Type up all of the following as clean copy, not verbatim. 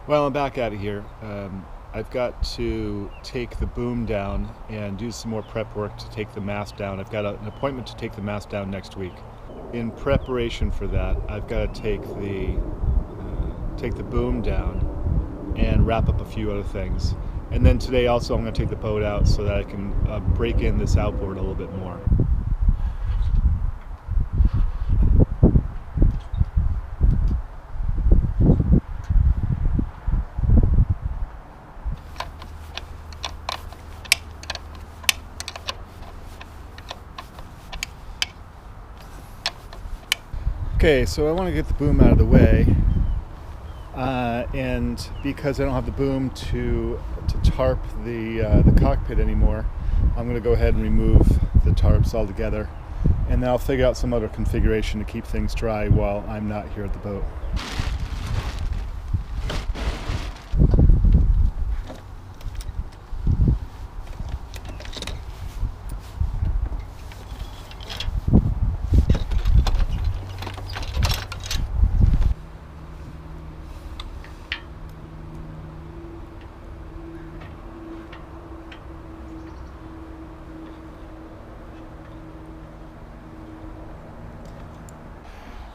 Well, I'm back out of here. I've got to take the boom down and do some more prep work to take the mast down. I've got an appointment to take the mast down next week. In preparation for that, I've got to take the boom down and wrap up a few other things. And then today also I'm going to take the boat out so that I can break in this outboard a little bit more. Okay, so I want to get the boom out of the way, and because I don't have the boom to tarp the cockpit anymore, I'm going to go ahead and remove the tarps altogether, and then I'll figure out some other configuration to keep things dry while I'm not here at the boat.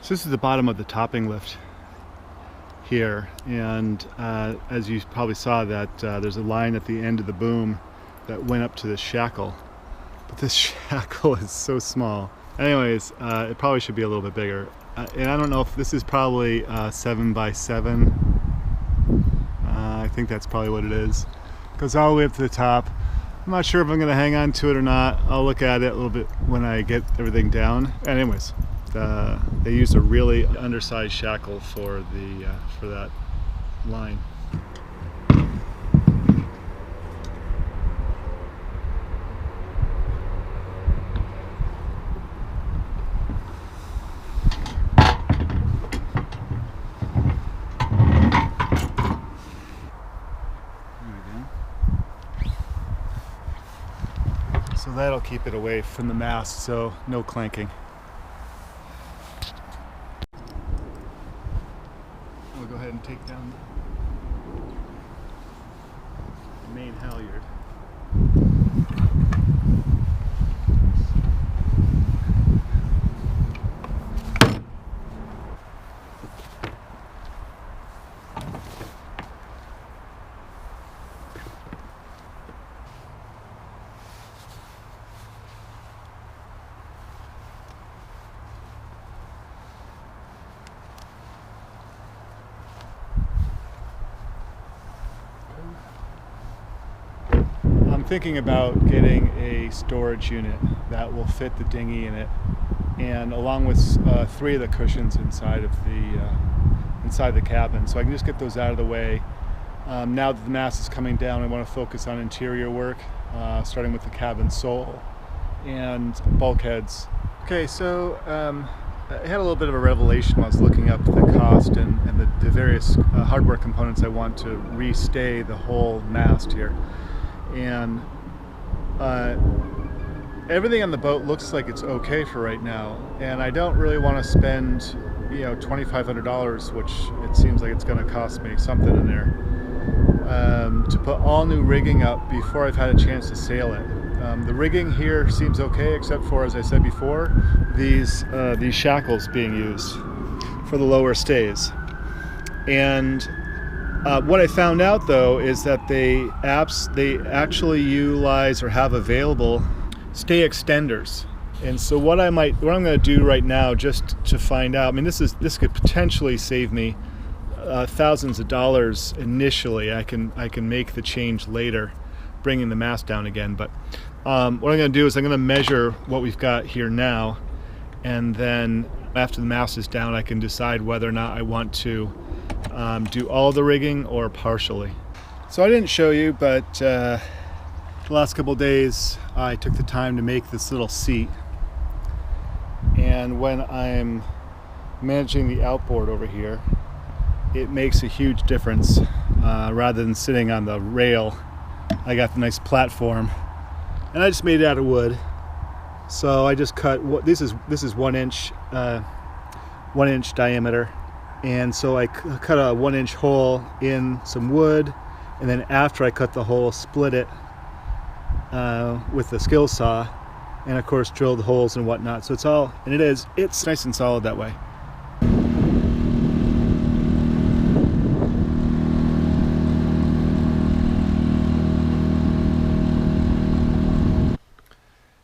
So this is the bottom of the topping lift here, and as you probably saw that there's a line at the end of the boom that went up to this shackle, but this shackle is so small. Anyways, it probably should be a little bit bigger, and I don't know if this is probably 7 by 7. I think that's probably what it is. Goes all the way up to the top. I'm not sure if I'm going to hang on to it or not. I'll look at it a little bit when I get everything down. Anyways, they used a really undersized shackle for that line. So that'll keep it away from the mast, so no clanking. We'll go ahead and take down the main halyard. I'm thinking about getting a storage unit that will fit the dinghy in it, and along with 3 of the cushions inside the cabin, so I can just get those out of the way. Now that the mast is coming down, I want to focus on interior work, starting with the cabin sole and bulkheads. Okay, so I had a little bit of a revelation when I was looking up the cost and the various hardware components I want to restay the whole mast here. And everything on the boat looks like it's okay for right now, and I don't really want to spend $2,500, which it seems like it's going to cost me something in there, to put all new rigging up before I've had a chance to sail it. The rigging here seems okay, except for, as I said before, these shackles being used for the lower stays. And what I found out though is that they actually utilize or have available stay extenders. And so what I'm going to do right now, just to find out, I mean, this could potentially save me thousands of dollars initially. I can make the change later, bringing the mast down again. But what I'm going to do is I'm going to measure what we've got here now, and then after the mast is down, I can decide whether or not I want to do all the rigging or partially. So I didn't show you, but the last couple of days I took the time to make this little seat, and when I'm managing the outboard over here, it makes a huge difference. Rather than sitting on the rail, I got the nice platform, and I just made it out of wood. So I just cut, this is 1 inch diameter, And so I cut a 1-inch hole in some wood, and then after I cut the hole, split it with the skill saw, and of course drilled holes and whatnot. So it's nice and solid that way.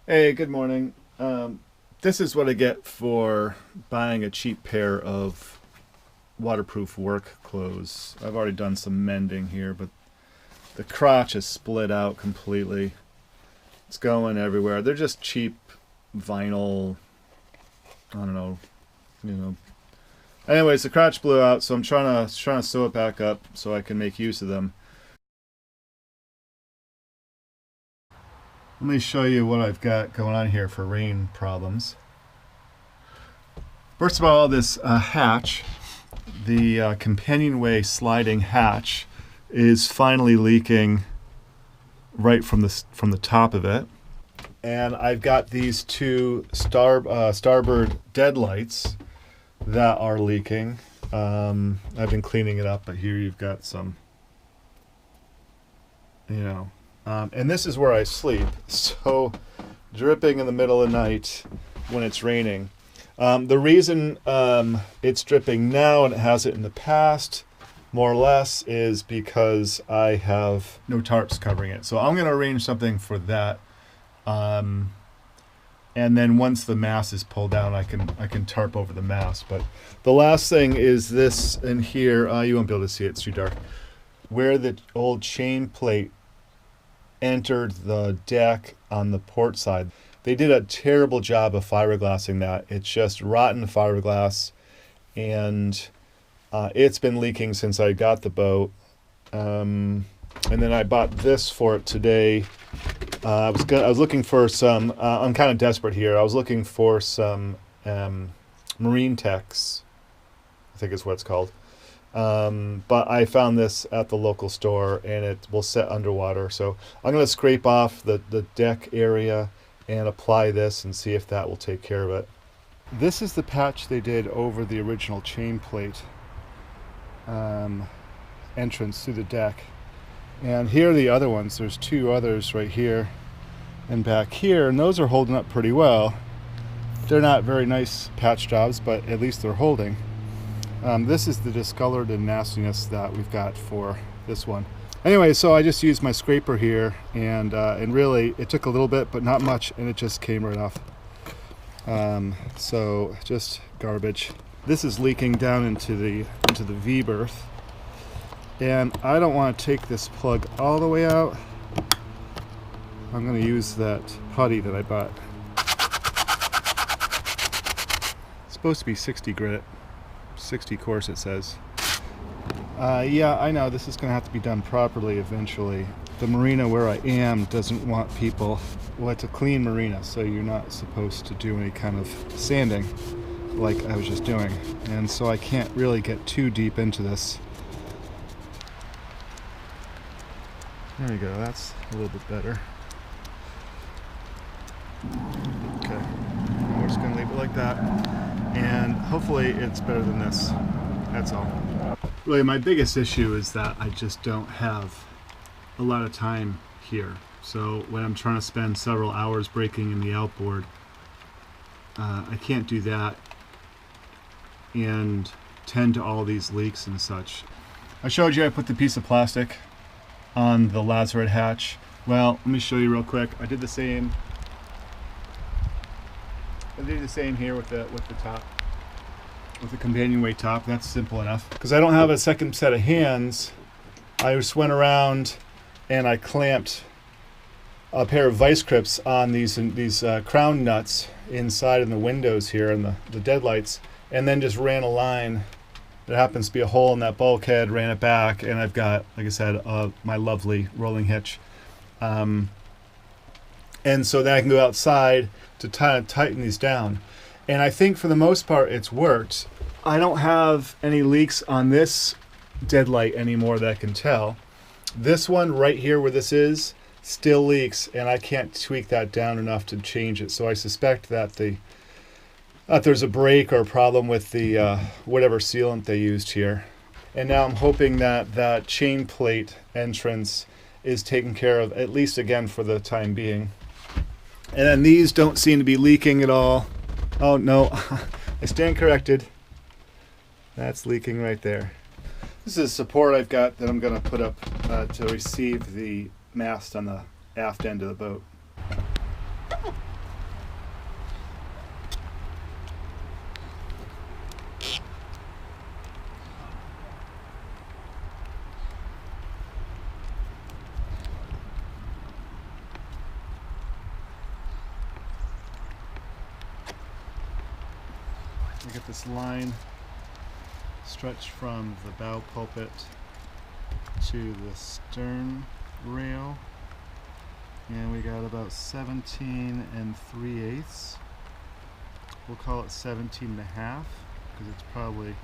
Hey, good morning. This is what I get for buying a cheap pair of waterproof work clothes. I've already done some mending here, but the crotch is split out completely. It's going everywhere. They're just cheap vinyl, I don't know, Anyways, the crotch blew out, so I'm trying to sew it back up so I can make use of them. Let me show you what I've got going on here for rain problems. First of all, this hatch, the companionway sliding hatch, is finally leaking right from the top of it. And I've got these two starboard deadlights that are leaking. I've been cleaning it up, but here you've got some, and this is where I sleep, so dripping in the middle of the night when it's raining. The reason it's dripping now and it has it in the past, more or less, is because I have no tarps covering it. So I'm going to arrange something for that. And then once the mast is pulled down, I can tarp over the mast. But the last thing is this in here. You won't be able to see it, it's too dark. Where the old chain plate entered the deck on the port side, they did a terrible job of fiberglassing that. It's just rotten fiberglass, and it's been leaking since I got the boat. And then I bought this for it today. I was looking for some. I'm kind of desperate here. I was looking for some Marine Tex, I think is what it's called. But I found this at the local store, and it will set underwater. So I'm going to scrape off the deck area and apply this and see if that will take care of it. This is the patch they did over the original chain plate entrance through the deck. And here are the other ones. There's two others right here and back here, and those are holding up pretty well. They're not very nice patch jobs, but at least they're holding. This is the discolored and nastiness that we've got for this one. Anyway, so I just used my scraper here, and really it took a little bit, but not much, and it just came right off. So just garbage. This is leaking down into the V-berth, and I don't want to take this plug all the way out. I'm going to use that putty that I bought. It's supposed to be 60 grit. 60 course it says. Yeah, I know this is going to have to be done properly eventually. The marina where I am doesn't want people. Well, it's a clean marina, so you're not supposed to do any kind of sanding like I was just doing. And so I can't really get too deep into this. There we go, that's a little bit better. Okay, we're just going to leave it like that. And hopefully it's better than this. That's all. Really, my biggest issue is that I just don't have a lot of time here. So when I'm trying to spend several hours breaking in the outboard, I can't do that and tend to all these leaks and such. I showed you I put the piece of plastic on the lazarette hatch. Well, let me show you real quick. I did the same here with the top, with the companionway top. That's simple enough. Because I don't have a second set of hands, I just went around and I clamped a pair of vice grips on these crown nuts inside in the windows here and the deadlights, and then just ran a line. There happens to be a hole in that bulkhead, ran it back, and I've got, like I said, my lovely rolling hitch. And so then I can go outside to kind of tighten these down. And I think for the most part it's worked. I don't have any leaks on this deadlight anymore that I can tell. This one right here where this is still leaks, and I can't tweak that down enough to change it. So I suspect that the if there's a break or a problem with the whatever sealant they used here. And now I'm hoping that that chain plate entrance is taken care of, at least again for the time being. And then these don't seem to be leaking at all. Oh no, I stand corrected. That's leaking right there. This is support I've got that I'm going to put up to receive the mast on the aft end of the boat. I get this line stretched from the bow pulpit to the stern rail, and we got about 17 3/8. We'll call it 17 and a half because it's probably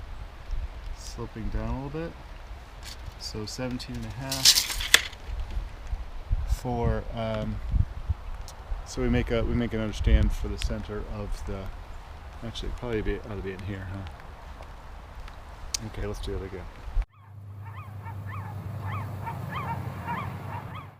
sloping down a little bit. So 17 and a half for so we make another stand for the center of the. Actually, it probably ought to be in here, huh? Okay, let's do it again.